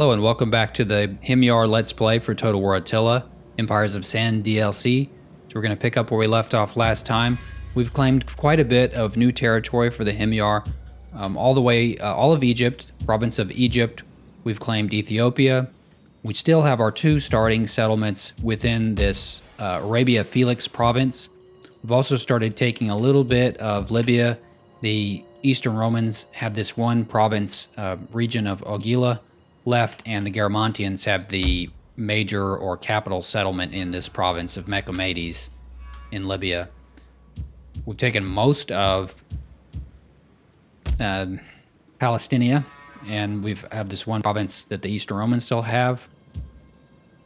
Hello and welcome back to the Himyar Let's Play for Total War Attila, Empires of Sand DLC. So we're going to pick up where we left off last time. We've claimed quite a bit of new territory for the Himyar, all of Egypt, province of Egypt. We've claimed Ethiopia. We still have our two starting settlements within this Arabia Felix province. We've also started taking a little bit of Libya. The Eastern Romans have this one province, region of Ogila left, and the Garamantians have the major or capital settlement in this province of Mechamades in Libya. We've taken most of Palaestina, and we have this one province that the Eastern Romans still have.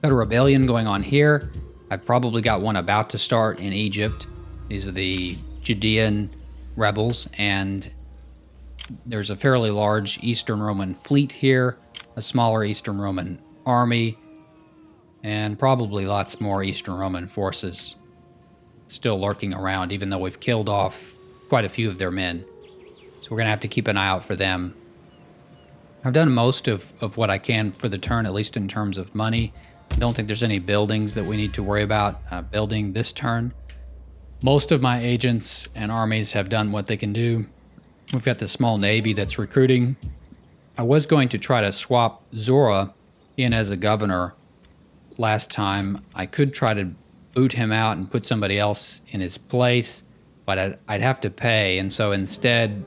Got a rebellion going on here. I've probably got one about to start in Egypt. These are the Judean rebels, and there's a fairly large Eastern Roman fleet here, a smaller Eastern Roman army, and probably lots more Eastern Roman forces still lurking around, even though we've killed off quite a few of their men. So we're going to have to keep an eye out for them. I've done most of what I can for the turn, at least in terms of money. I don't think there's any buildings that we need to worry about building this turn. Most of my agents and armies have done what they can do. We've got the small navy that's recruiting. I was going to try to swap Zora in as a governor last time. I could try to boot him out and put somebody else in his place, but I'd have to pay. And so instead,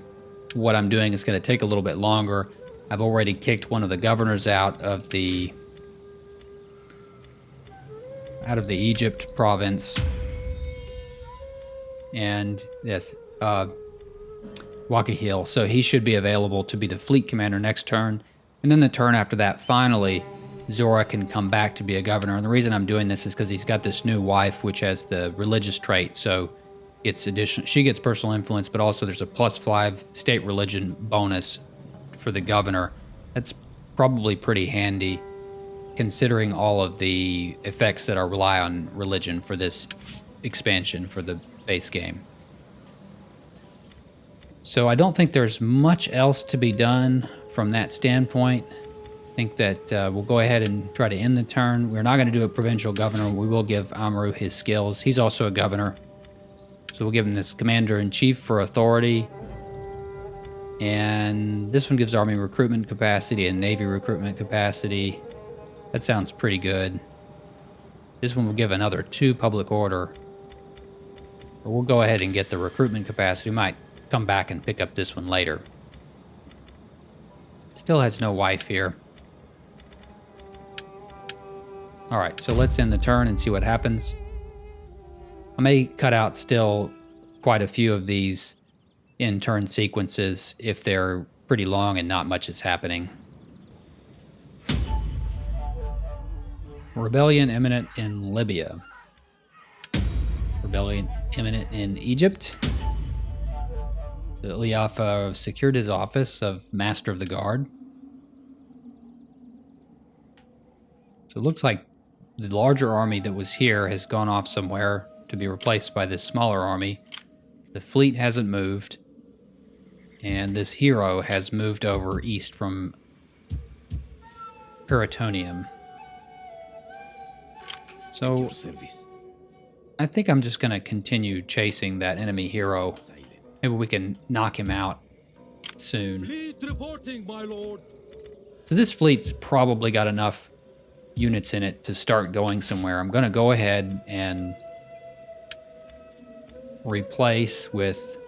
what I'm doing is going to take a little bit longer. I've already kicked one of the governors out of the Egypt province. And yes, Wakahil, so he should be available to be the fleet commander next turn. And then the turn after that, finally, Zora can come back to be a governor. And the reason I'm doing this is because he's got this new wife, which has the religious trait. So she gets personal influence, but also there's a +5 state religion bonus for the governor. That's probably pretty handy, considering all of the effects that rely on religion for this expansion for the base game. So I don't think there's much else to be done from that standpoint. I think that we'll go ahead and try to end the turn. We're not going to do a provincial governor. We will give Amru his skills. He's also a governor. So we'll give him this commander-in-chief for authority. And this one gives army recruitment capacity and navy recruitment capacity. That sounds pretty good. This one will give another 2 public order. But we'll go ahead and get the recruitment capacity. We might come back and pick up this one later. Still has no wife here. Alright, so let's end the turn and see what happens. I may cut out still quite a few of these in-turn sequences if they're pretty long and not much is happening. Rebellion imminent in Libya. Rebellion imminent in Egypt. Ilyafa secured his office of Master of the Guard. So it looks like the larger army that was here has gone off somewhere to be replaced by this smaller army. The fleet hasn't moved, and this hero has moved over east from Peritonium. So I think I'm just going to continue chasing that enemy hero. Maybe we can knock him out soon. Fleet reporting, my lord. So this fleet's probably got enough units in it to start going somewhere. I'm going to go ahead and replace with...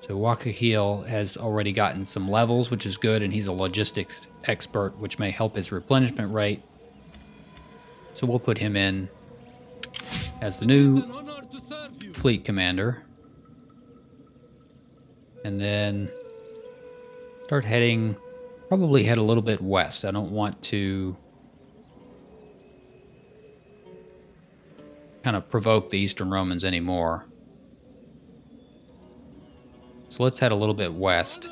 So Wakahil has already gotten some levels, which is good, and he's a logistics expert, which may help his replenishment rate. So we'll put him in as the new fleet commander. And then start heading, probably head a little bit west. I don't want to kind of provoke the Eastern Romans anymore. So let's head a little bit west.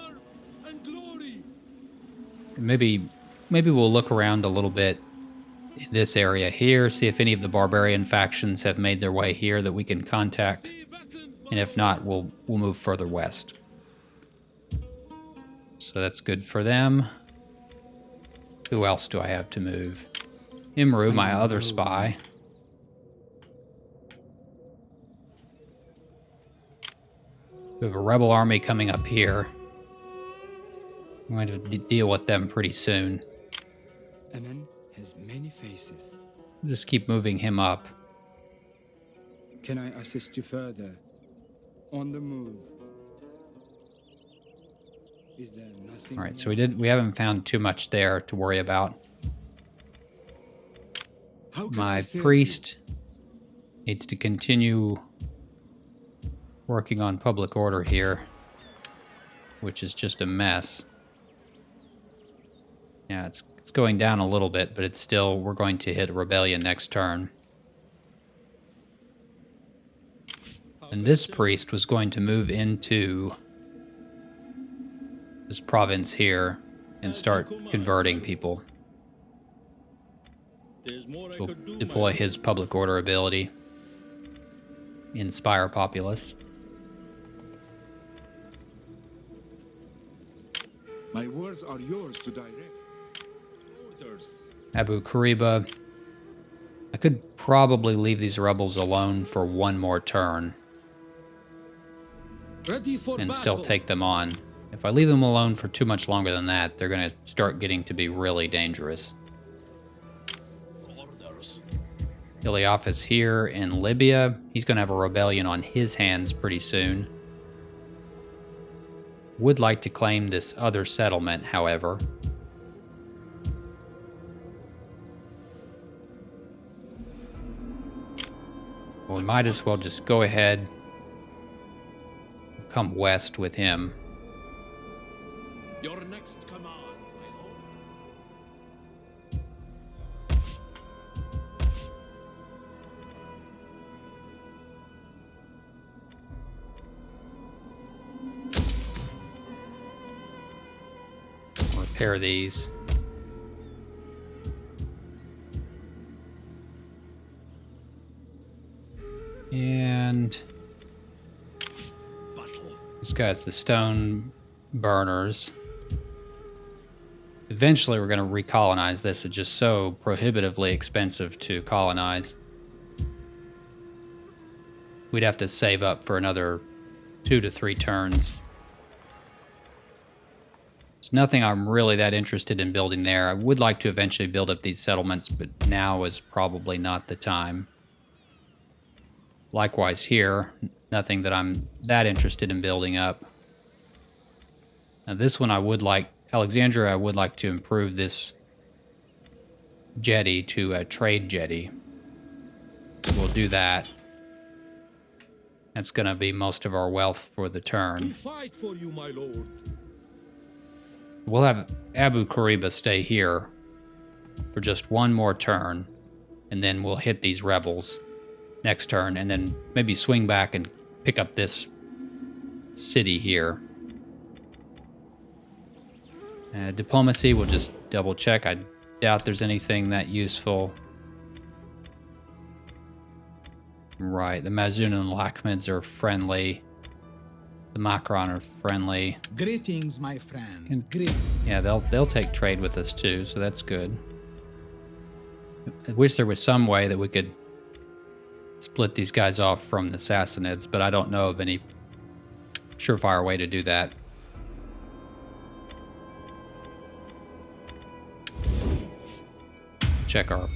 Maybe we'll look around a little bit in this area here, see if any of the barbarian factions have made their way here that we can contact. And if not, we'll move further west. So that's good for them. Who else do I have to move? Amru, my other spy. We have a rebel army coming up here. I'm going to deal with them pretty soon. Aman has many faces. Just keep moving him up. Can I assist you further? On the move. Is there nothing? All right, so we haven't found too much there to worry about. My priest needs to continue working on public order here, which is just a mess. Yeah, it's going down a little bit, but it's still, we're going to hit a rebellion next turn. And this priest was going to move into this province here and start converting people. We'll deploy his public order ability. Inspire populace. My words are yours to direct. Orders. Abu Kariba. I could probably leave these rebels alone for one more turn Ready for and battle. still take them on. If I leave them alone for too much longer than that, they're going to start getting to be really dangerous. Orders. Ilyafa's here in Libya. He's going to have a rebellion on his hands pretty soon. Would like to claim this other settlement, however. Well, we might as well just go ahead, come west with him. Your next command, my lord. Repair these. And Battle. this guy's the stone burners. Eventually we're going to recolonize this. It's just so prohibitively expensive to colonize. We'd have to save up for another 2 to 3 turns. There's nothing I'm really that interested in building there. I would like to eventually build up these settlements, but now is probably not the time. Likewise here, nothing that I'm that interested in building up. Now this one I would like, Alexandria, I would like to improve this jetty to a trade jetty. We'll do that. That's going to be most of our wealth for the We turn. fight for you, my lord. We'll have Abu Kariba stay here for just one more turn, and then we'll hit these rebels next turn, and then maybe swing back and pick up this city here. Diplomacy, we'll just double check. I doubt there's anything that useful. Right, the Mazun and Lakhmids are friendly. The Makron are friendly. Greetings, my friend. And- Yeah, they'll take trade with us too, so that's good. I wish there was some way that we could split these guys off from the Sassanids, but I don't know of any surefire way to do that. Check our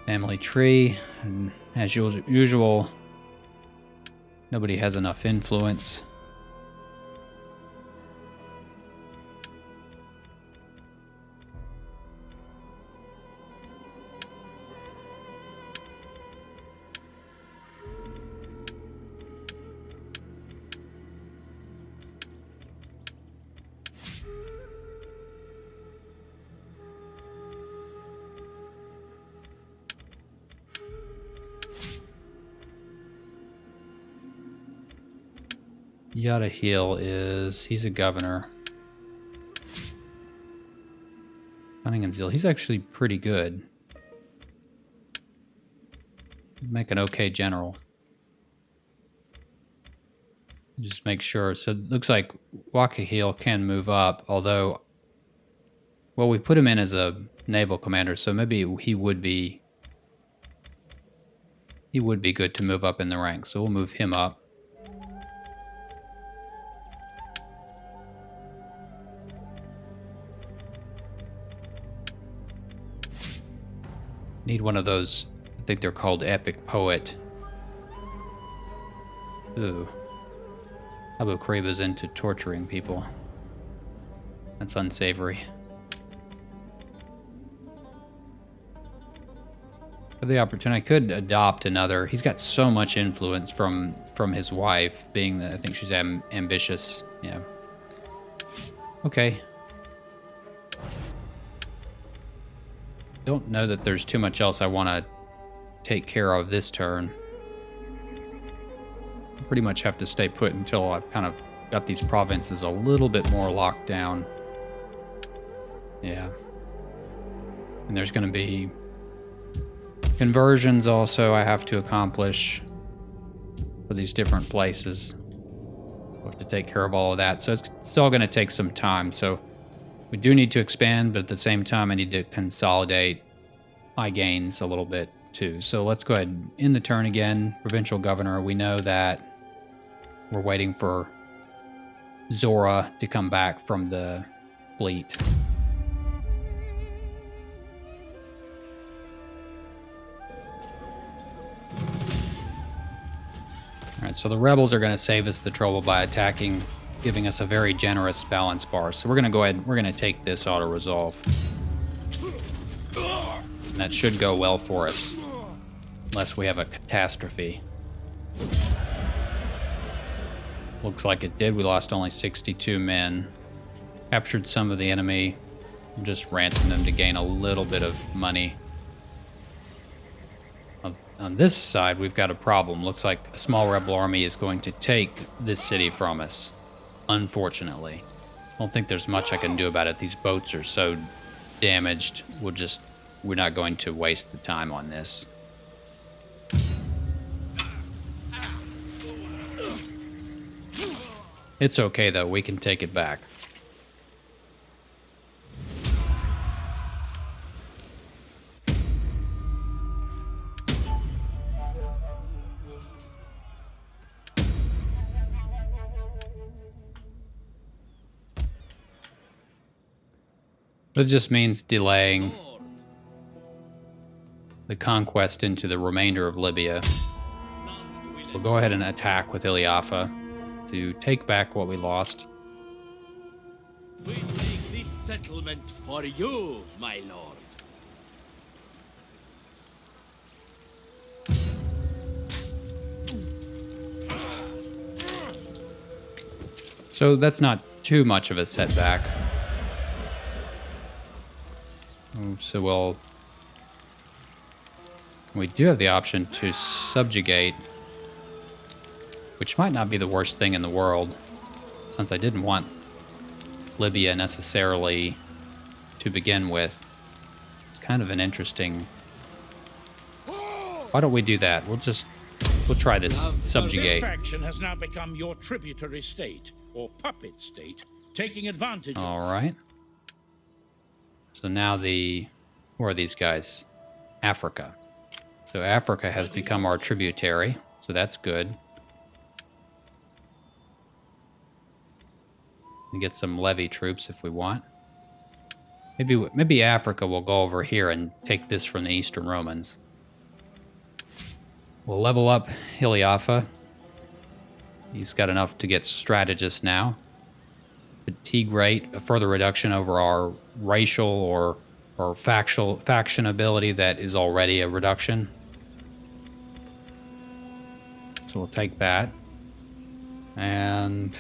family tree, and as usual, nobody has enough influence. Yada Heel he's a governor. Cunningham-Zeal, he's actually pretty good. Make an okay general. Just make sure. So it looks like Wakahil can move up, although Well, we put him in as a naval commander, so maybe he would be good to move up in the ranks. So we'll move him up. Need one of those, I think they're called epic poet. Ooh. Abu Kariba's into torturing people. That's unsavory. For the opportunity, I could adopt another. He's got so much influence from his wife, being that I think she's ambitious. Yeah. Okay. Don't know that there's too much else I want to take care of this turn. I pretty much have to stay put until I've kind of got these provinces a little bit more locked down. Yeah. And there's going to be conversions also I have to accomplish for these different places. We'll have to take care of all of that. So it's all going to take some time. So we do need to expand, but at the same time, I need to consolidate my gains a little bit too. So let's go ahead and end the turn again. Provincial governor, we know that we're waiting for Zora to come back from the fleet. Alright, so the rebels are going to save us the trouble by attacking, giving us a very generous balance bar. So we're going to go ahead, we're going to take this auto-resolve. And that should go well for us. Unless we have a catastrophe. Looks like it did. We lost only 62 men. Captured some of the enemy. Just ransomed them to gain a little bit of money. On this side, we've got a problem. Looks like a small rebel army is going to take this city from us. Unfortunately. I don't think there's much I can do about it. These boats are so damaged. We're not going to waste the time on this. It's okay, though. We can take it back. It just means delaying the conquest into the remainder of Libya. We'll go ahead and attack with Ilyafa to take back what we lost. We make this settlement for you, my lord. So that's not too much of a setback. So we do have the option to subjugate, which might not be the worst thing in the world, since I didn't want Libya necessarily to begin with. It's kind of an interesting... Why don't we do that? We'll try this subjugate. This faction has now become your tributary state, or puppet state, taking advantage of... All right. So now who are these guys? Africa. So Africa has become our tributary, so that's good. And get some levy troops if we want. Maybe Africa will go over here and take this from the Eastern Romans. We'll level up Ilyafa. He's got enough to get strategist now. Fatigue rate, a further reduction over our racial or faction ability that is already a reduction. So we'll take that. And...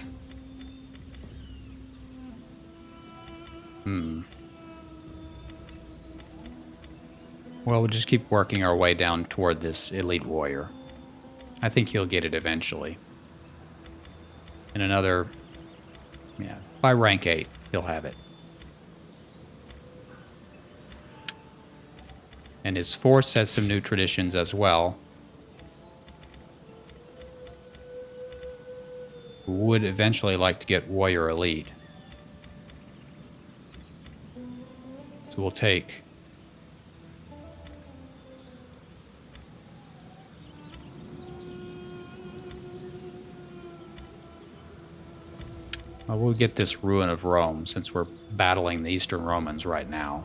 Well, we'll just keep working our way down toward this elite warrior. I think he'll get it eventually. In another... Yeah, by rank 8, he'll have it. And his force has some new traditions as well. Would eventually like to get warrior elite. So we'll take... Well, we'll get this ruin of Rome since we're battling the Eastern Romans right now.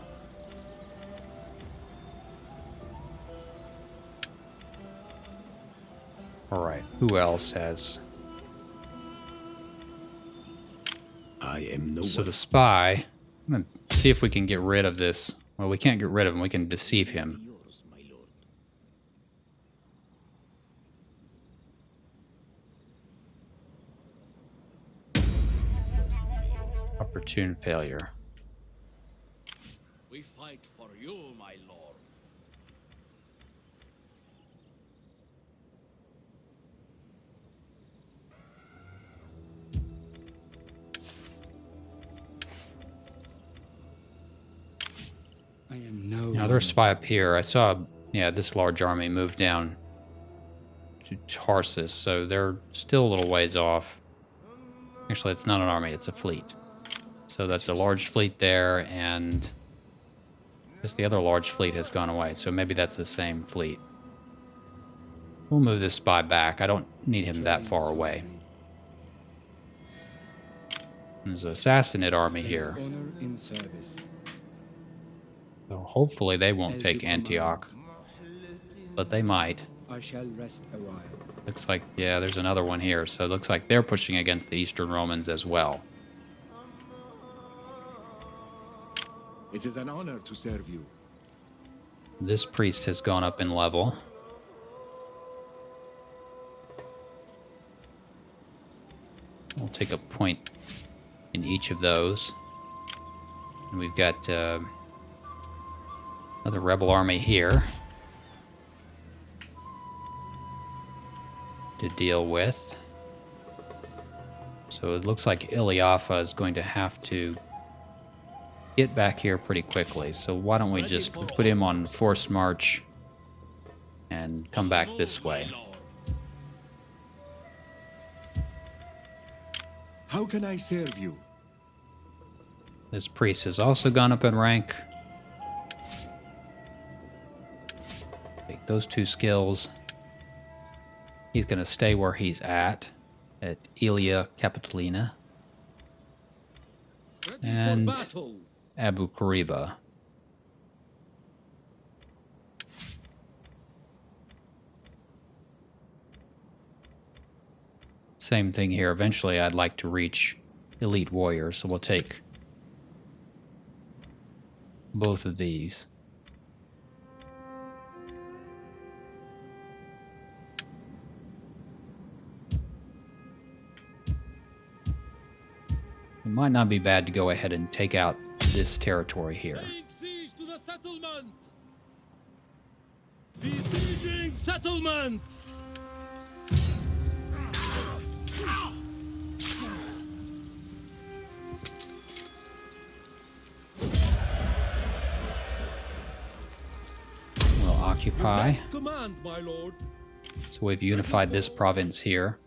All right, who else has... I am no So the spy, I'm going to see if we can get rid of this. Well, we can't get rid of him. We can deceive him. yours, my lord. Opportune failure. We fight for you, my lord. I am no Now, there's a spy up here. I saw, yeah, this large army move down to Tarsus, so they're still a little ways off. Actually, it's not an army, it's a fleet. So that's a large fleet there, and just the other large fleet has gone away, so maybe that's the same fleet. We'll move this spy back. I don't need him that far away. There's an assassinate army here. honor in service. So hopefully they won't take Antioch, but they might. I shall rest a while. Looks like, yeah, there's another one here. So it looks like they're pushing against the Eastern Romans as well. It is an honor to serve you. This priest has gone up in level. We'll take a point in each of those. And we've got another rebel army here to deal with. So it looks like Ilyafa is going to have to get back here pretty quickly. So why don't we just put him on forced march and come back this way. How can I serve you? This priest has also gone up in rank. Take those two skills. He's going to stay where he's at Ilia Capitolina. And Abu Kariba. Same thing here. Eventually I'd like to reach elite warriors, so we'll take both of these. It might not be bad to go ahead and take out this territory here. Laying siege to the settlement! Besieging settlement! We'll occupy. Next command, my lord. So we've unified this province here.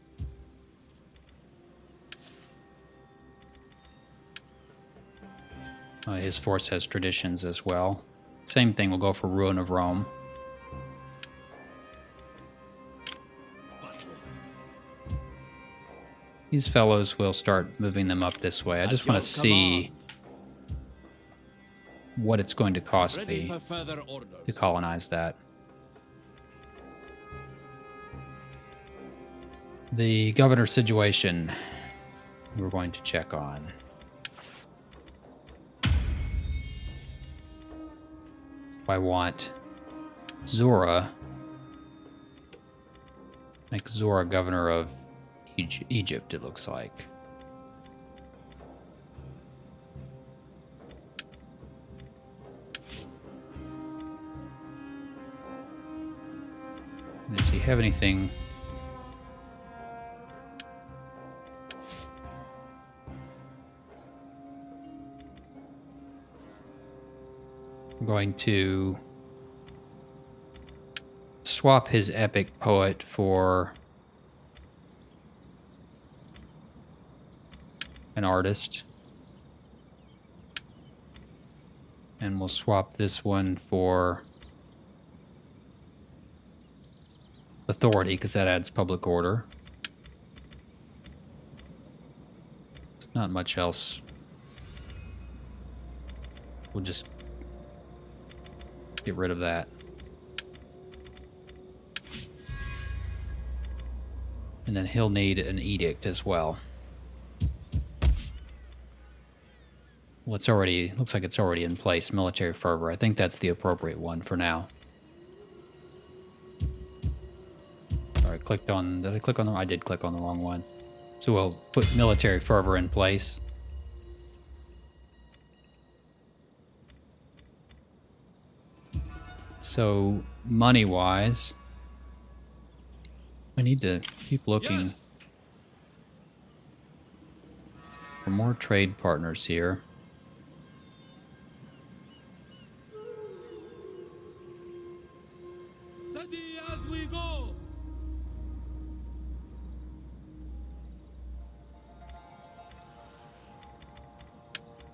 His force has traditions as well. Same thing, we'll go for Ruin of Rome. These fellows will start moving them up this way. I just want to see what it's going to cost Ready me for further orders. to colonize that. The governor situation we're going to check on. I want Zora. Make Zora governor of Egypt, it looks like. Does he have anything? I'm going to swap his epic poet for an artist. And we'll swap this one for authority, because that adds public order. There's not much else. We'll just get rid of that. And then he'll need an edict as well. Well, it's already, looks like it's already in place, military fervor. I think that's the appropriate one for now. Sorry, clicked on, did I click on the, I did click on the wrong one. So we'll put military fervor in place. So, money-wise, I need to keep looking for more trade partners here. Steady as we go.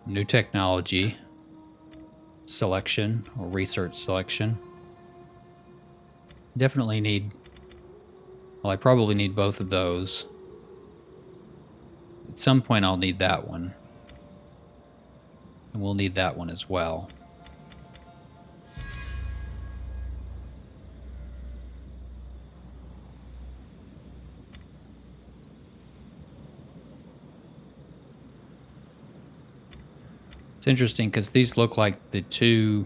New technology selection or research selection. Definitely need, well, I probably need both of those. At some point I'll need that one. And we'll need that one as well. It's interesting because these look like the two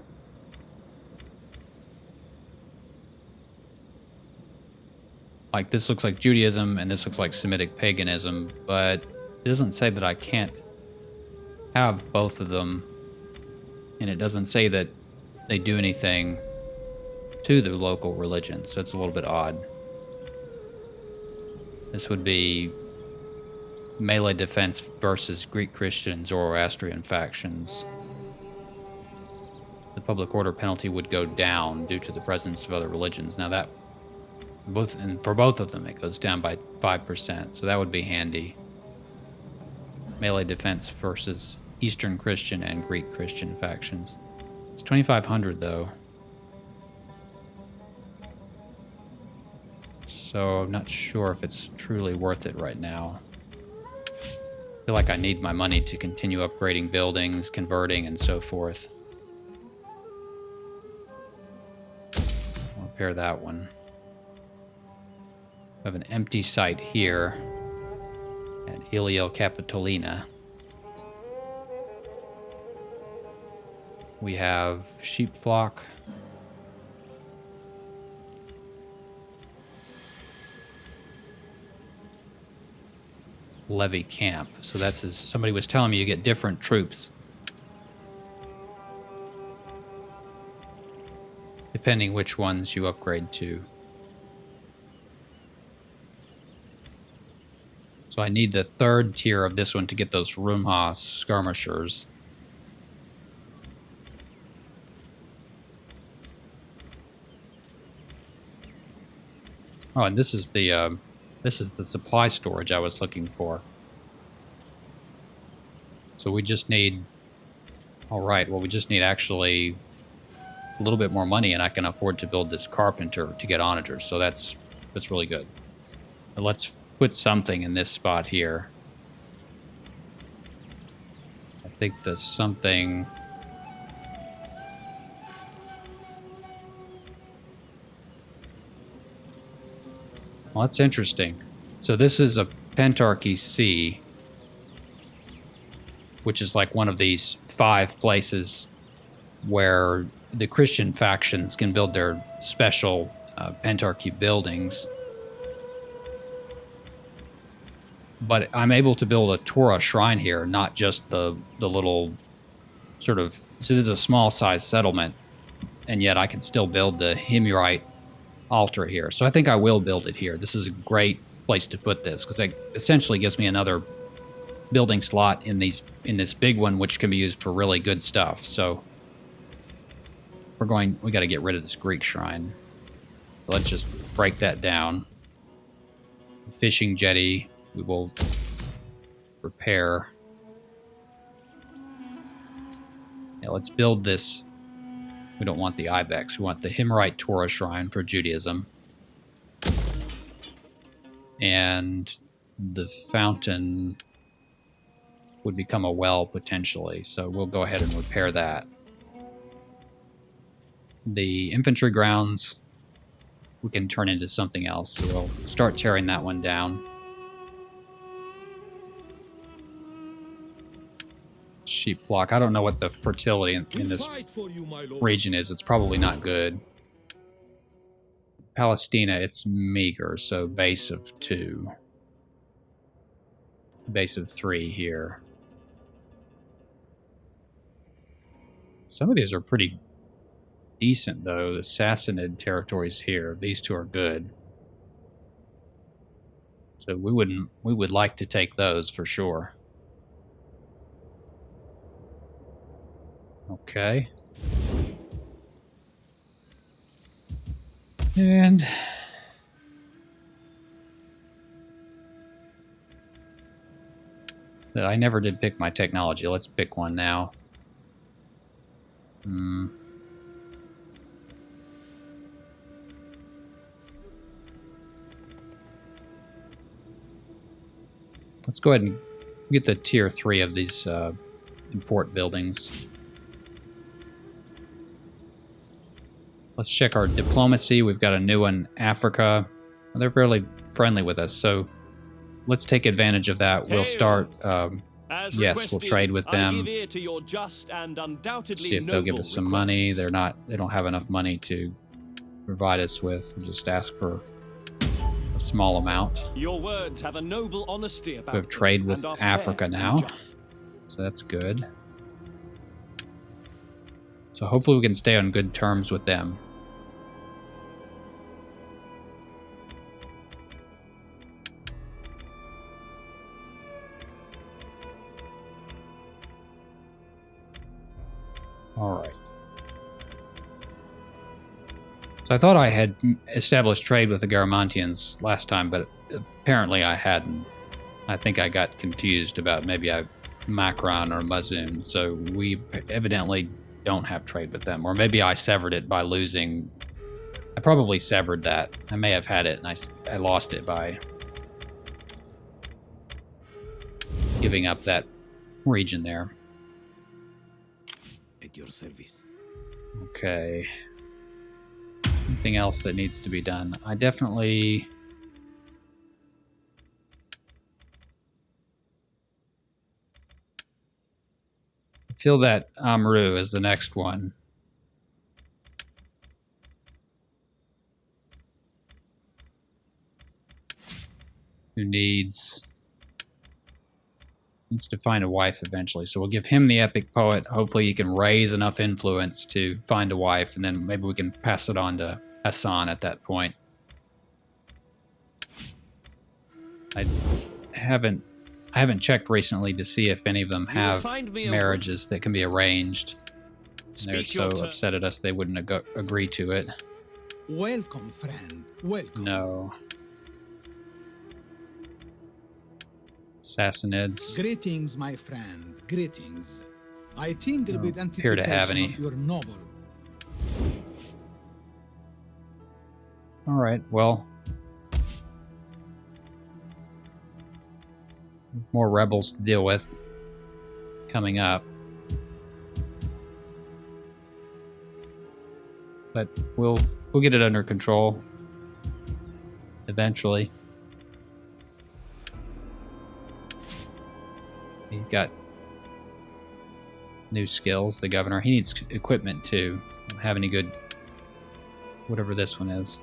like this looks like Judaism and this looks like Semitic paganism, but it doesn't say that I can't have both of them, and it doesn't say that they do anything to the local religion, so it's a little bit odd. This would be melee defense versus Greek Christian Zoroastrian factions. The public order penalty would go down due to the presence of other religions. Now that for both of them it goes down by 5%, so that would be handy. Melee defense versus Eastern Christian and Greek Christian factions. It's 2,500 though. So I'm not sure if it's truly worth it right now. I feel like I need my money to continue upgrading buildings, converting, and so forth. I'll repair that one. I have an empty site here at Ilia Capitolina. We have sheep flock. Levy camp. So that's as somebody was telling me, you get different troops depending which ones you upgrade to. So I need the third tier of this one to get those Rumha skirmishers. Oh, and this is the supply storage I was looking for. So we just need, all right, well, we just need actually a little bit more money, and I can afford to build this carpenter to get onagers. So that's really good. But let's put something in this spot here. I think the something. Well, that's interesting. So this is a Pentarchy C, which is like one of these 5 places where the Christian factions can build their special Pentarchy buildings. But I'm able to build a Torah shrine here, not just the little sort of... So this is a small-sized settlement, and yet I can still build the Himyarite altar here. So I think I will build it here. This is a great place to put this, because it essentially gives me another building slot in this big one, which can be used for really good stuff. So we got to get rid of this Greek shrine. Let's just break that down. Fishing jetty, we will repair. Yeah, let's build this. We don't want the ibex. We want the Himyar Torah shrine for Judaism. And the fountain would become a well potentially, so we'll go ahead and repair that. The infantry grounds we can turn into something else, so we'll start tearing that one down. Sheep flock. I don't know what the fertility in this region is. It's probably not good. Palaestina, it's meager, so base of 2. Base of 3 here. Some of these are pretty decent, though. The Sassanid territories here. These two are good. So we would like to take those for sure. Okay. And I never did pick my technology. Let's pick one now. Let's go ahead and get the tier 3 of these import buildings. Let's check our diplomacy. We've got a new one, Africa. Well, they're fairly friendly with us, so let's take advantage of that. We'll start, yes, we'll trade with them. See if they'll give us some money. They don't have enough money to provide us with. We'll just ask for a small amount. Your words have a noble honesty about we have trade with Africa now, so that's good. So hopefully we can stay on good terms with them. All right. So I thought I had established trade with the Garamantians last time, but apparently I hadn't. I think I got confused about maybe Macron or Mazun, so we evidently don't have trade with them. Or maybe I severed it by losing. I probably severed that. I may have had it and I lost it by giving up that region there. At your service. Okay. Anything else that needs to be done? I definitely... feel that Amru is the next one. Who needs to find a wife eventually. So we'll give him the epic poet. Hopefully he can raise enough influence to find a wife, and then maybe we can pass it on to Hassan at that point. I haven't checked recently to see if any of them have marriages that can be arranged. And they're so upset at us they wouldn't agree to it. Welcome, friend. Welcome. No. Sassanids. Greetings, my friend. Greetings. I tingle with appear to have any. Of your noble. All right. Well, more rebels to deal with coming up, but we'll get it under control eventually. He's got new skills, the governor. He needs equipment too. Don't have any good, whatever this one is.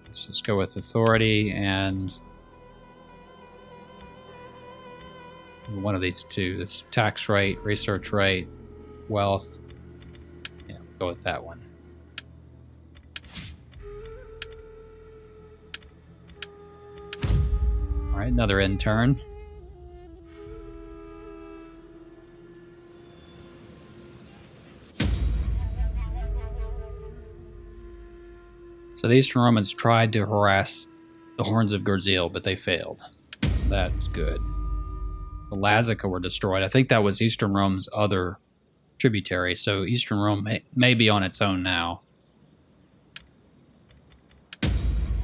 Let's just go with authority and one of these two. This tax rate, research rate, wealth. Yeah, go with that one. All right, another intern. So the Eastern Romans tried to harass the horns of Gurzil, but they failed. That's good. The Lazica were destroyed. I think that was Eastern Rome's other tributary, so Eastern Rome may be on its own now.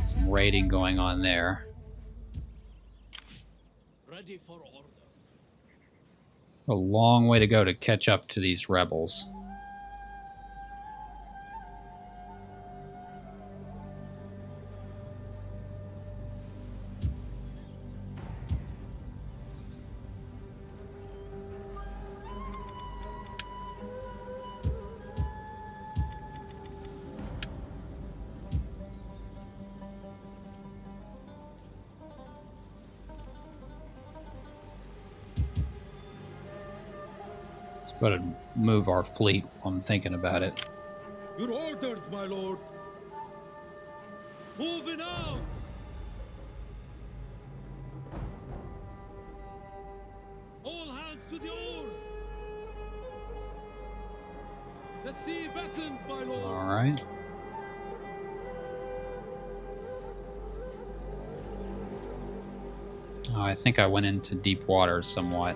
Some raiding going on there. Ready for order. A long way to go to catch up to these rebels. Go ahead and move our fleet while I'm thinking about it. Your orders, my lord. Moving out. All hands to the oars. The sea beckons, my lord. All right. Oh, I think I went into deep water somewhat.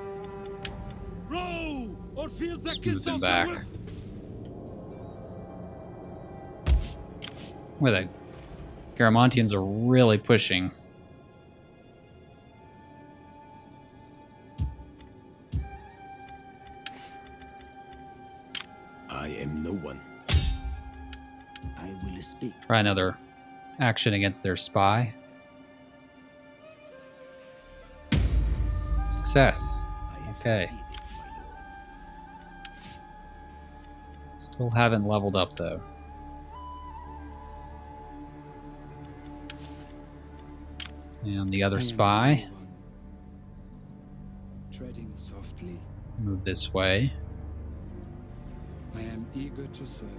Row or feel the Just kiss moving of back. the whip. Where the Garamantians are really pushing. I am no one. I will speak. Try another action against their spy. Success. I have Okay. succeeded, my lord. Still haven't leveled up though. And the other I am spy. no one. Treading softly, Move this way. I am eager to serve.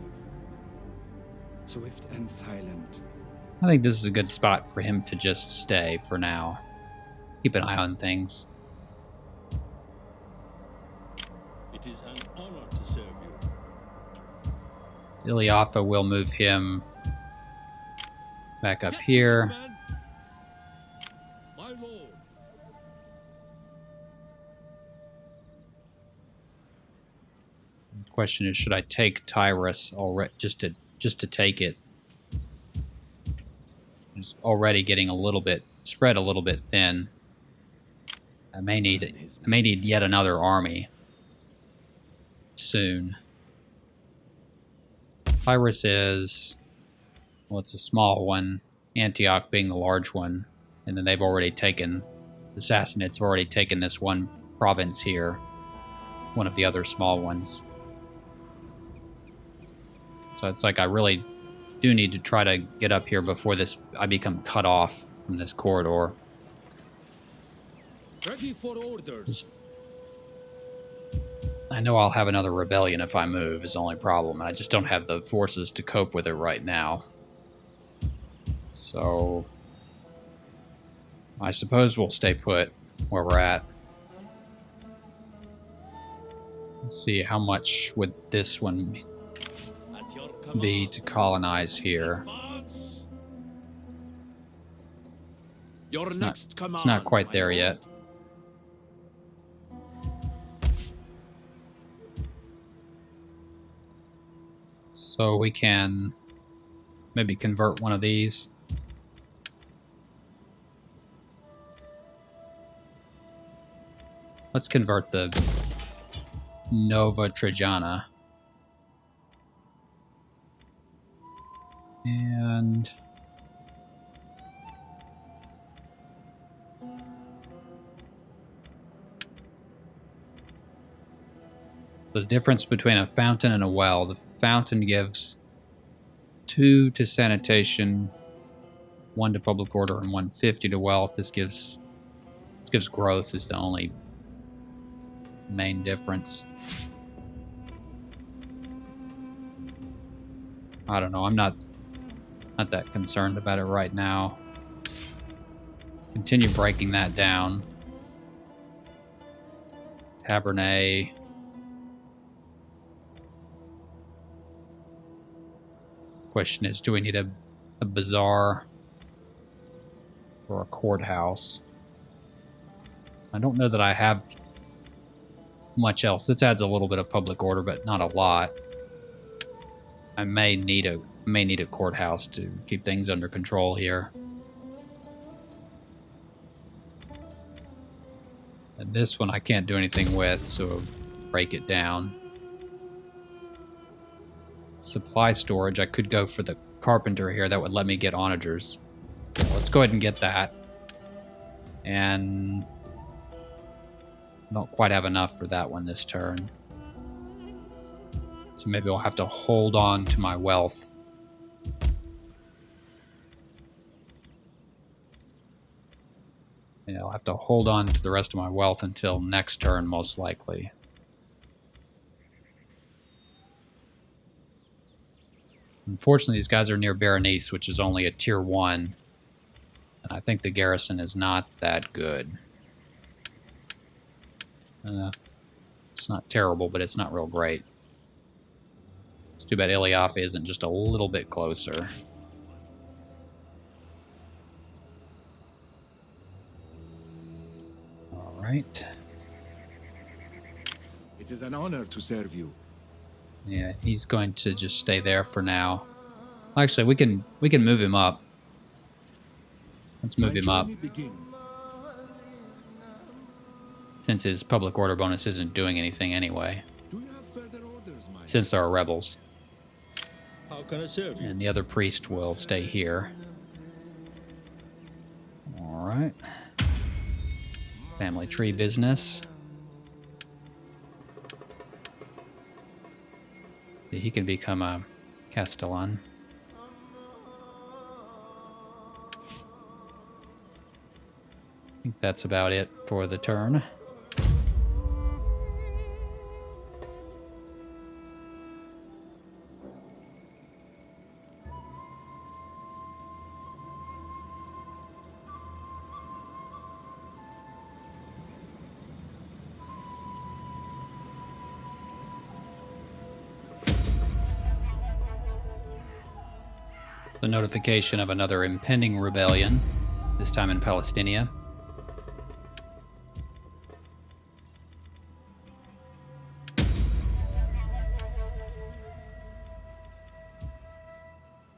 Swift and silent. I think this is a good spot for him to just stay for now. Keep an eye on things. It is an honor to serve you. Ilyafa will move him back up here. Gentlemen, my lord. The question is, should I take Tyrus already just to take it? It's already getting a little bit spread a little bit thin. I may need yet another army soon. Tyrus is, well, it's a small one. Antioch being the large one, and then they've already taken, the Sassanids have already taken this one province here, one of the other small ones. So it's like I really do need to try to get up here before I become cut off from this corridor. Ready for orders. I know I'll have another rebellion if I move, is the only problem. I just don't have the forces to cope with it right now. So I suppose we'll stay put where we're at. Let's see, how much would this one At your be command. to colonize here? Advance. Your next command. It's not quite my there lord. yet. So we can maybe convert one of these. Let's convert the Nova Trajana. And the difference between a fountain and a well, the fountain gives 2 to sanitation, 1 to public order, and 150 to wealth. This gives growth is the only main difference. I don't know, I'm not that concerned about it right now. Continue breaking that down. Tabernet. Question is, do we need a bazaar? for a courthouse. I don't know that I have much else. This adds a little bit of public order, but not a lot. I may need a courthouse to keep things under control here. And this one I can't do anything with, so break it down. Supply storage, I could go for the carpenter here. That would let me get onagers. Let's go ahead and get that. And don't quite have enough for that one this turn. So maybe I'll have to hold on to my wealth. Yeah, I'll have to hold on to the rest of my wealth until next turn, most likely. Unfortunately, these guys are near Berenice, which is only a tier 1. And I think the garrison is not that good. It's not terrible, but it's not real great. It's too bad Ilyafa isn't just a little bit closer. All right. It is an honor to serve you. Yeah, he's going to just stay there for now. Actually, we can move him up. Let's move him up. Since his public order bonus isn't doing anything anyway. Do you have further orders, my Since there are rebels. How can I serve you? And the other priest will stay here. Alright. Family tree business. He can become a Castellan. I think that's about it for the turn. The notification of another impending rebellion, this time in Palaestina.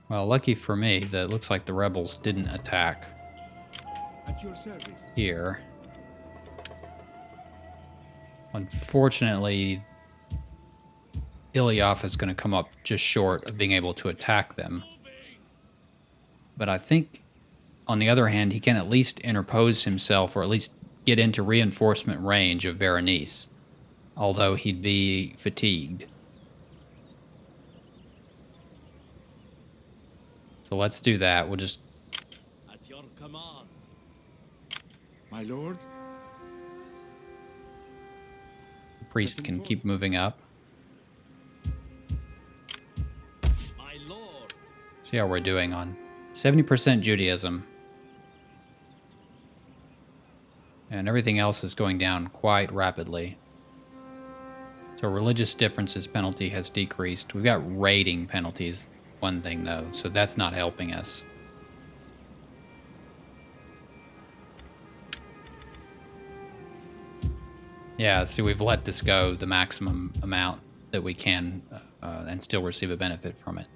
Well, lucky for me that it looks like the rebels didn't attack at your service. Here. Unfortunately, Ilyafa is going to come up just short of being able to attack them. But I think, on the other hand, he can at least interpose himself, or at least get into reinforcement range of Berenice, although he'd be fatigued. So let's do that. We'll just... At your command. My lord? The priest can keep moving up. My lord. See how we're doing on 70% Judaism. And everything else is going down quite rapidly. So religious differences penalty has decreased. We've got raiding penalties, one thing though, so that's not helping us. Yeah, see, we've let this go the maximum amount that we can and still receive a benefit from it.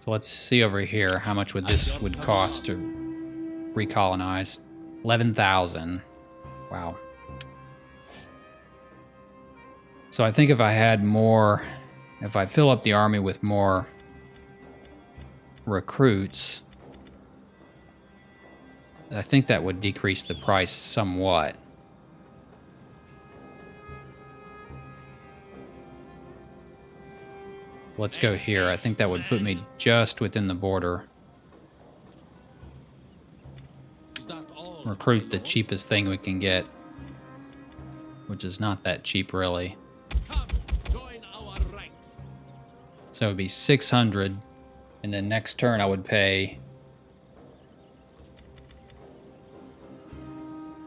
So let's see over here how much would cost to recolonize. 11,000. Wow. So I think if I had more, if I fill up the army with more recruits, I think that would decrease the price somewhat. Let's go here. I think that would put me just within the border. Recruit the cheapest thing we can get, which is not that cheap, really. Come, join our ranks. So it would be 600, and then next turn I would pay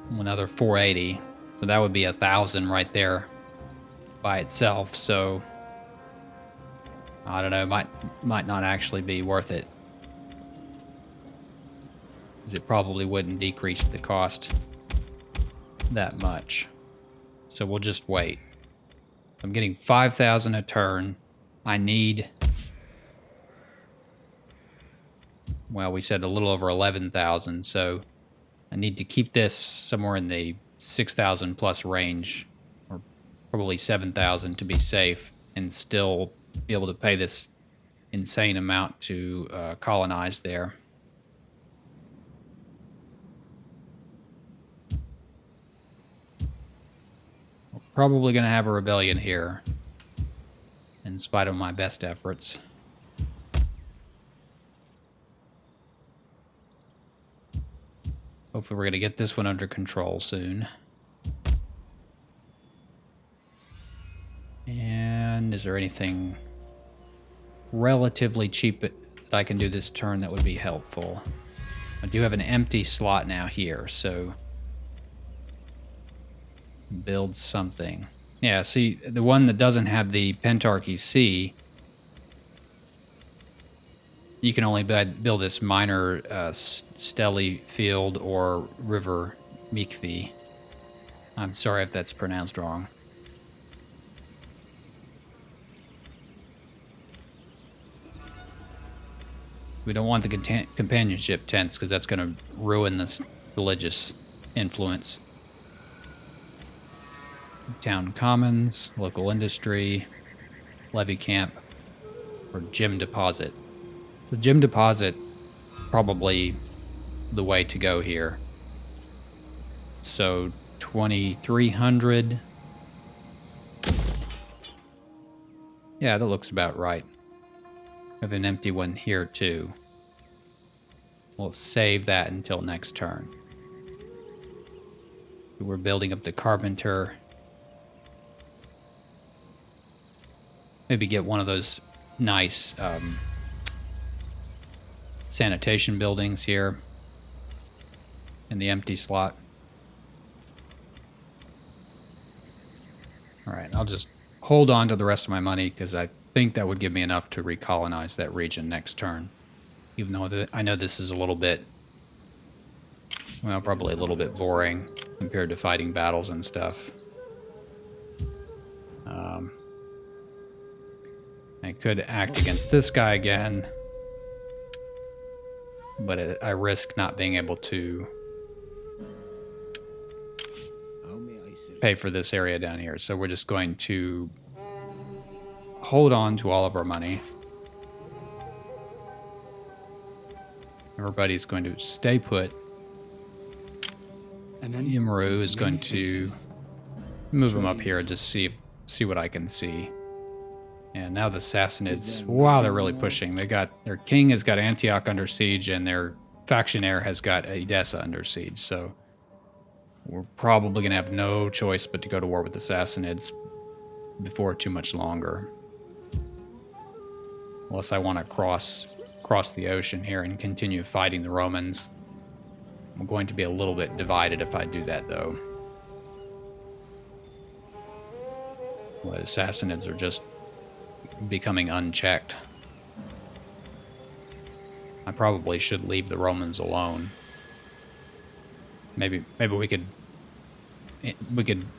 another 480. So that would be 1,000 right there by itself. So I don't know, might not actually be worth it. because it probably wouldn't decrease the cost that much. So we'll just wait. I'm getting 5,000 a turn. I need, well, we said a little over 11,000, so I need to keep this somewhere in the 6,000 plus range, or probably 7,000 to be safe, and still be able to pay this insane amount to colonize there. We're probably going to have a rebellion here, in spite of my best efforts. Hopefully we're going to get this one under control soon. And is there anything relatively cheap that I can do this turn that would be helpful? I do have an empty slot now here, so build something. Yeah, see, the one that doesn't have the Pentarchy Sea, you can only build this minor Stelly Field or River Mikvi. I'm sorry if that's pronounced wrong. We don't want the companionship tents because that's going to ruin this religious influence. Town commons, local industry, levy camp, or gym deposit. The gym deposit, probably the way to go here. So 2,300. Yeah, that looks about right. I have an empty one here too. We'll save that until next turn. We're building up the carpenter. Maybe get one of those nice sanitation buildings here in the empty slot. All right, I'll just hold on to the rest of my money because I think that would give me enough to recolonize that region next turn. Even though I know this is a little bit, well, probably a little bit boring compared to fighting battles and stuff. I could act against this guy again, but I risk not being able to pay for this area down here. So we're just going to hold on to all of our money. Everybody's going to stay put. Amru is going to move him up here and just see what I can see. And now the Sassanids, wow, they're really pushing. Their king has got Antioch under siege, and their factionaire has got Edessa under siege. So we're probably going to have no choice but to go to war with the Sassanids before too much longer. Unless I want to cross the ocean here and continue fighting the Romans. I'm going to be a little bit divided if I do that, though. Well, the Sassanids are just becoming unchecked. I probably should leave the Romans alone. Maybe we could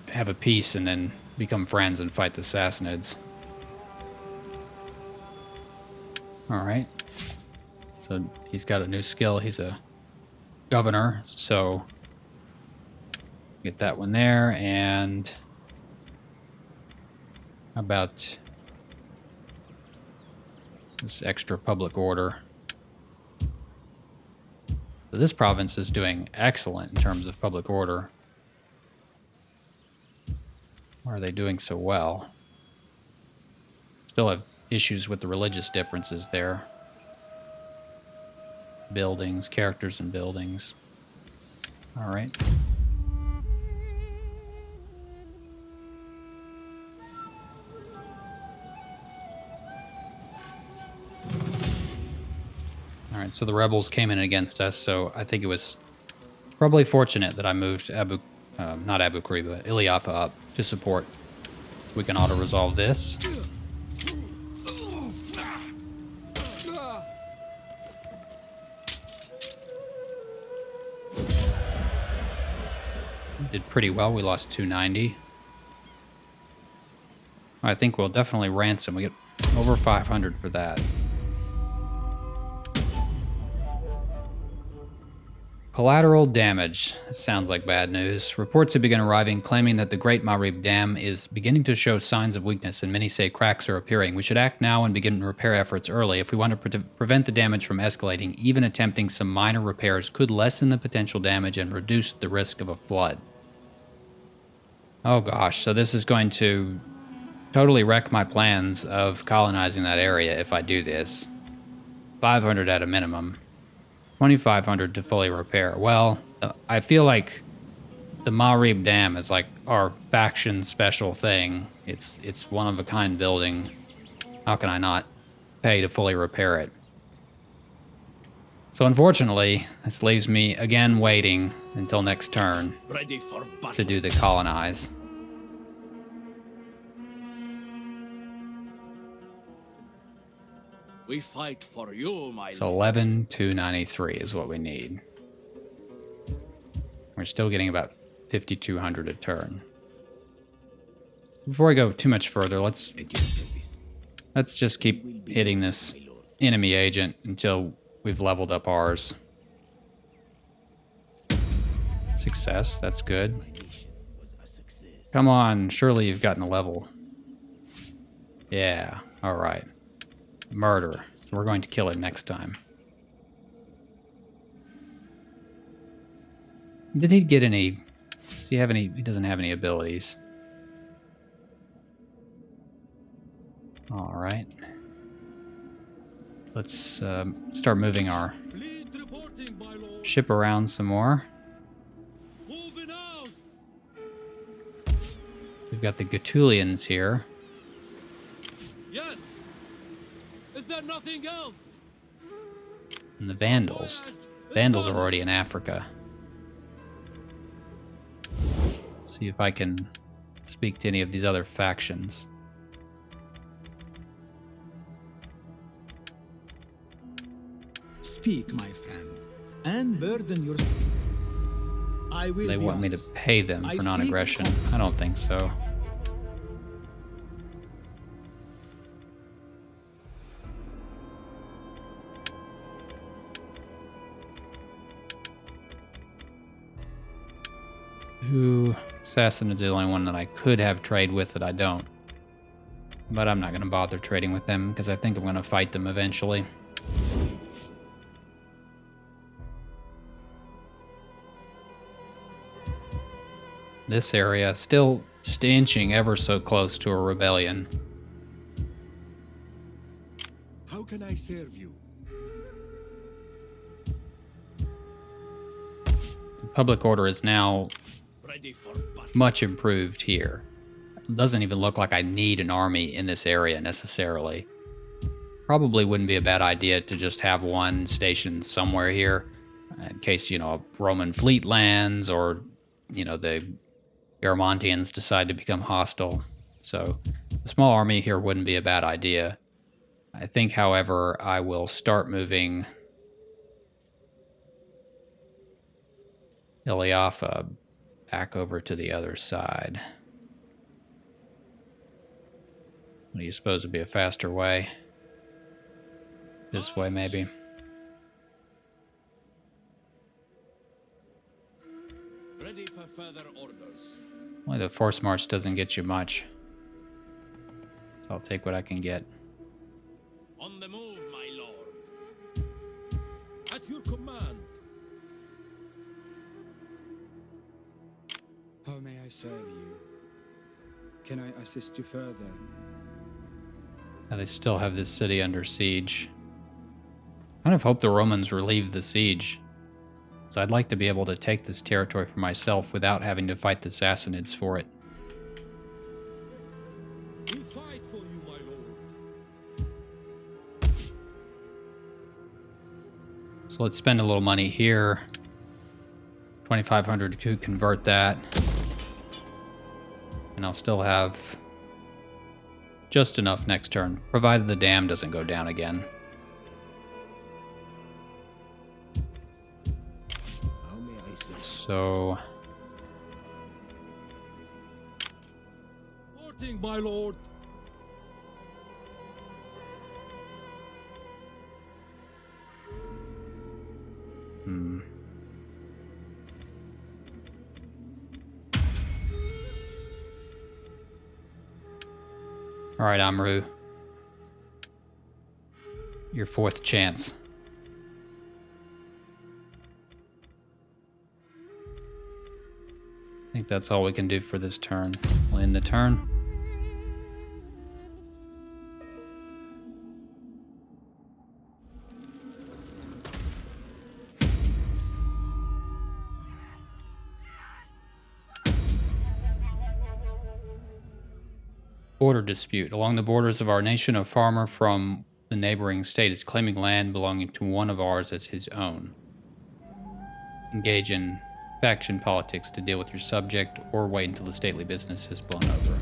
have a peace and then become friends and fight the Sassanids. All right. So he's got a new skill. He's a governor, so get that one there. And how about this extra public order? So this province is doing excellent in terms of public order. Why are they doing so well? Still have issues with the religious differences there. Buildings, characters and buildings. All right. All right, so the rebels came in against us, so I think it was probably fortunate that I moved not Abu Kariba, Ilyafa up to support. So we can auto-resolve this. did pretty well. We lost 290. I think we'll definitely ransom. We get over 500 for that. Collateral damage. That sounds like bad news. Reports have begun arriving claiming that the Great Marib Dam is beginning to show signs of weakness, and many say cracks are appearing. We should act now and begin repair efforts early if we want to prevent the damage from escalating. Even attempting some minor repairs could lessen the potential damage and reduce the risk of a flood. Oh gosh, so this is going to totally wreck my plans of colonizing that area if I do this. 500 at a minimum. 2,500 to fully repair. Well, I feel like the Marib Dam is like our faction special thing. It's one of a kind building. How can I not pay to fully repair it? So unfortunately, this leaves me again waiting until next turn Ready for battle. to do the colonize. We fight for you, my So lord. 11,293 is what we need. We're still getting about 5,200 a turn. Before I go too much further, let's just keep hitting this enemy agent until we've leveled up ours. Success, that's good. Come on, surely you've gotten a level. Yeah, alright. Murder. So we're going to kill him next time. Did he get any... Does he have any... He doesn't have any abilities. Alright. Let's start moving our ship around some more. Moving out. We've got the Gaetulians here. Yes. Is there nothing else? And the Vandals. Vandals are already in Africa. See if I can speak to any of these other factions. Speak, my friend, and burden your... I will They be want me to honest. pay them I for seek non-aggression. I don't think so. Who... Assassin is the only one that I could have trade with that I don't. But I'm not going to bother trading with them because I think I'm going to fight them eventually. This area still just inching ever so close to a rebellion. How can I serve you? The public order is now Ready for battle. much improved here. It doesn't even look like I need an army in this area necessarily. Probably wouldn't be a bad idea to just have one stationed somewhere here in case, you know, a Roman fleet lands or, you know, the Garamantians decide to become hostile. So a small army here wouldn't be a bad idea. I think, however, I will start moving Ilyafa back over to the other side. What do you suppose would be a faster way? This way, maybe. Ready for further orders. Well, the force march doesn't get you much. So I'll take what I can get. On the move, my lord. At your command. How may I serve you? Can I assist you further? Now they still have this city under siege. I kind of hope the Romans relieve the siege. So I'd like to be able to take this territory for myself without having to fight the Sassanids for it. We fight for you, my lord. So let's spend a little money here. 2,500 to convert that. And I'll still have just enough next turn, provided the dam doesn't go down again. How may I serve? So Nothing, my lord. All right, Amru. Your fourth chance. I think that's all we can do for this turn. We'll end the turn. Border dispute. Along the borders of our nation, a farmer from the neighboring state is claiming land belonging to one of ours as his own. Engage in faction politics to deal with your subject, or wait until the stately business has blown over.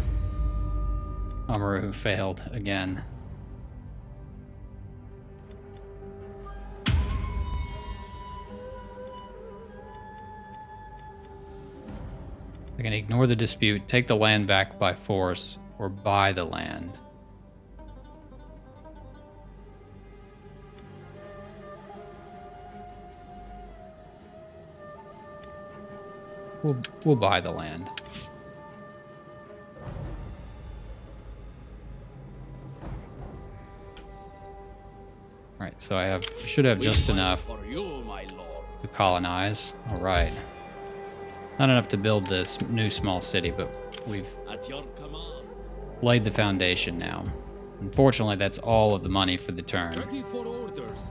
Amru failed again. I can ignore the dispute, take the land back by force, or buy the land. We'll buy the land. Alright, so I should have just enough For you, my lord. to colonize. Alright. Not enough to build this new small city, but we've At your command. laid the foundation now. Unfortunately, that's all of the money for the turn. Ready for orders.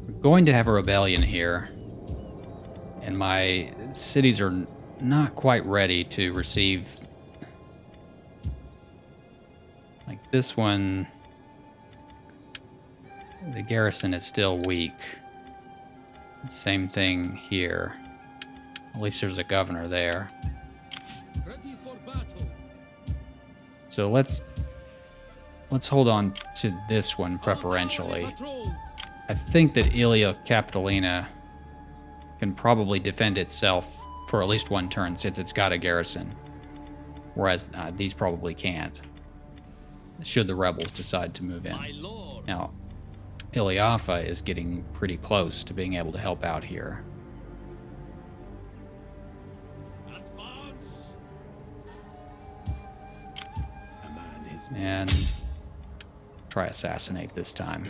We're going to have a rebellion here, and my cities are not quite ready to receive. Like this one, the garrison is still weak. Same thing here. At least there's a governor there. Ready for battle. So let's hold on to this one preferentially. Patrols. Oh, I think that Ilia Capitolina can probably defend itself for at least one turn since it's got a garrison, whereas these probably can't, should the rebels decide to move in. My lord. Now, Ilyafa is getting pretty close to being able to help out here. Advance. A man is And try assassinate this time.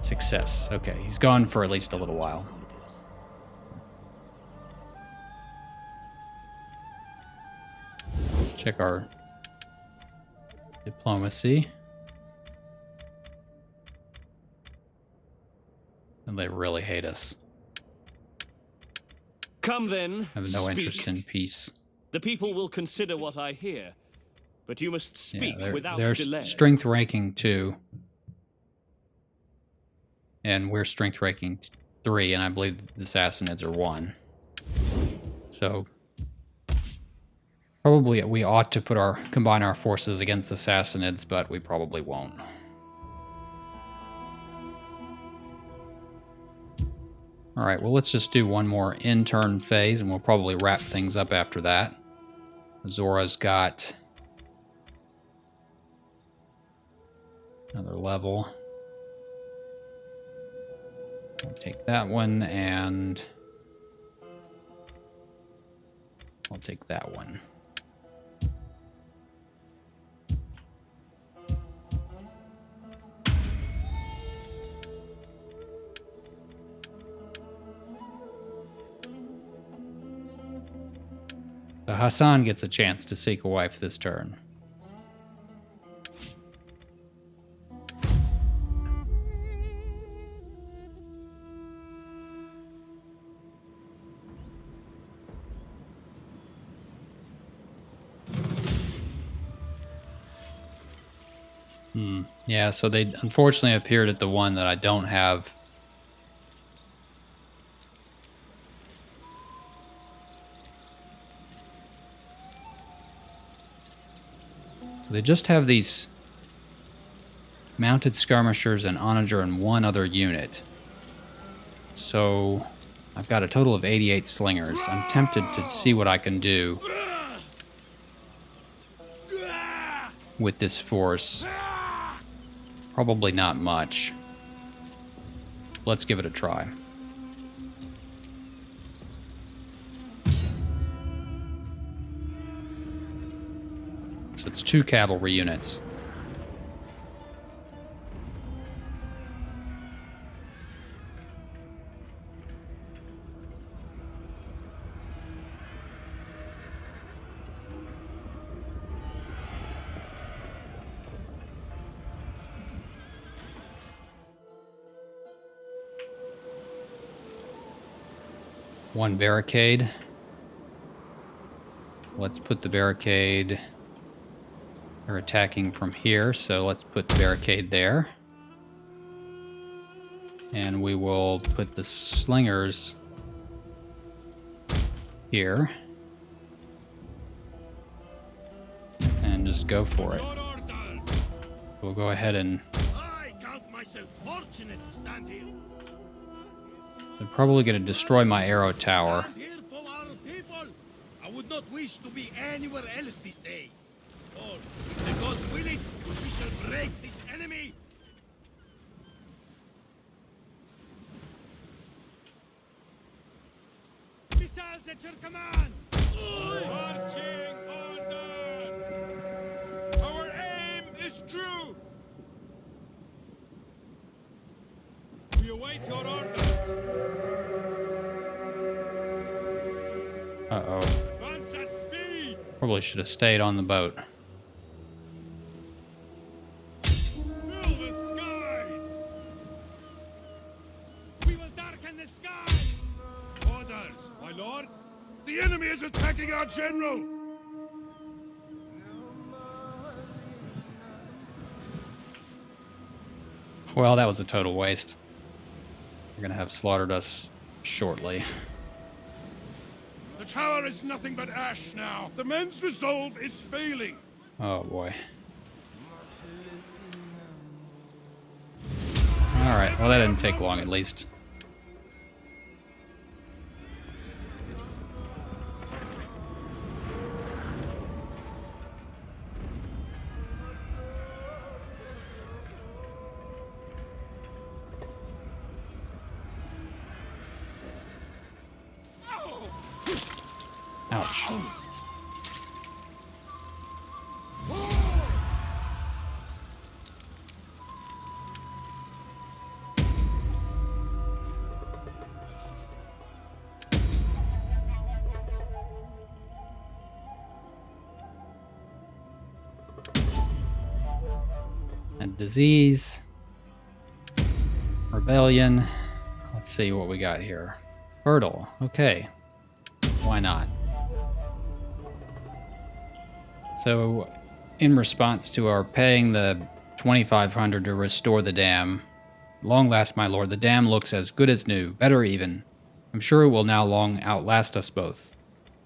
Success. Okay, he's gone for at least a little while. Check our diplomacy. And they really hate us. Come then. I have no speak. interest in peace. The people will consider what I hear, but you must speak Yeah, without they're delay. strength ranking 2. And we're strength ranking 3, and I believe the Sassanids are 1. So probably we ought to combine our forces against the Sassanids, but we probably won't. All right, well, let's just do one more in-turn phase, and we'll probably wrap things up after that. Zora's got another level. I'll take that one, and I'll take that one. So Hassan gets a chance to seek a wife this turn. Yeah, so they unfortunately appeared at the one that I don't have. So they just have these mounted skirmishers and onager and one other unit. So I've got a total of 88 slingers. I'm tempted to see what I can do with this force? Probably not much. Let's give it a try. So it's 2 cavalry units. One barricade. Let's put the barricade. They're attacking from here, so let's put the barricade there. And we will put the slingers here. And just go for it. We'll go ahead and... I count myself fortunate to stand here. They're probably going to destroy my arrow tower. Stand here for our people. I would not wish to be anywhere else this day. Or, if the gods will it, we shall break this enemy. Missiles at your command. Marching order. Our aim is true. We await your orders. Uh-oh. Advance at speed. Probably should have stayed on the boat. Fill the skies. We will darken the skies. Orders, my lord. The enemy is attacking our general. Well, that was a total waste. They're going to have slaughtered us shortly. The tower is nothing but ash now. The men's resolve is failing. Oh, boy. Alright, well that didn't take long at least. Ouch. And disease. Rebellion. Let's see what we got here. Fertile. Okay. Why not? So, in response to our paying the 2,500 to restore the dam, long last, my lord, the dam looks as good as new, better even. I'm sure it will now long outlast us both.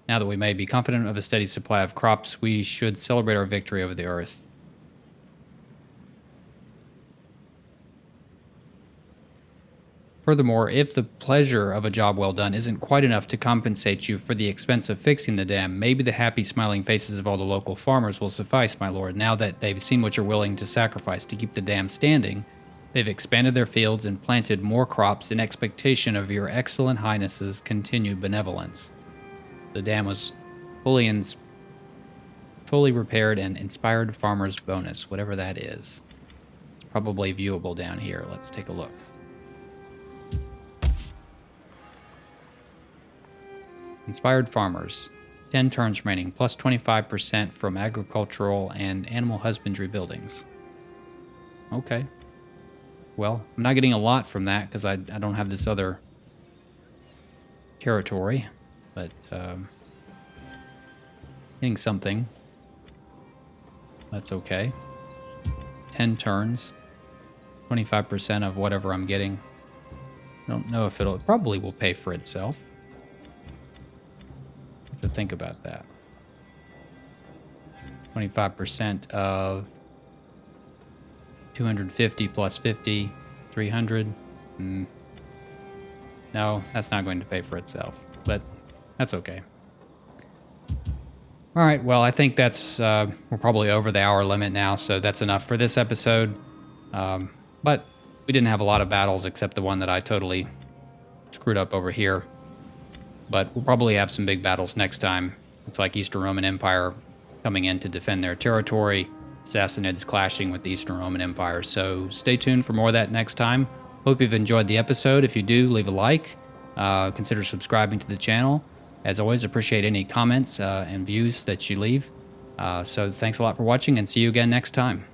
Now that we may be confident of a steady supply of crops, we should celebrate our victory over the earth. Furthermore, if the pleasure of a job well done isn't quite enough to compensate you for the expense of fixing the dam, maybe the happy, smiling faces of all the local farmers will suffice, my lord. Now that they've seen what you're willing to sacrifice to keep the dam standing, they've expanded their fields and planted more crops in expectation of your excellent highness's continued benevolence. The dam was fully repaired and inspired farmer's bonus, whatever that is. It's probably viewable down here. Let's take a look. Inspired farmers. 10 turns remaining, plus 25% from agricultural and animal husbandry buildings. Okay. Well, I'm not getting a lot from that because I don't have this other territory, but getting something. That's okay. 10 turns. 25% of whatever I'm getting. I don't know if it probably will pay for itself. To think about that. 25% of 250 plus 50, 300. No, that's not going to pay for itself, but that's okay. All right, well, I think that's, we're probably over the hour limit now, so that's enough for this episode. But we didn't have a lot of battles except the one that I totally screwed up over here. But we'll probably have some big battles next time. Looks like Eastern Roman Empire coming in to defend their territory. Sassanids clashing with the Eastern Roman Empire. So stay tuned for more of that next time. Hope you've enjoyed the episode. If you do, leave a like. Consider subscribing to the channel. As always, appreciate any comments and views that you leave. So thanks a lot for watching, and see you again next time.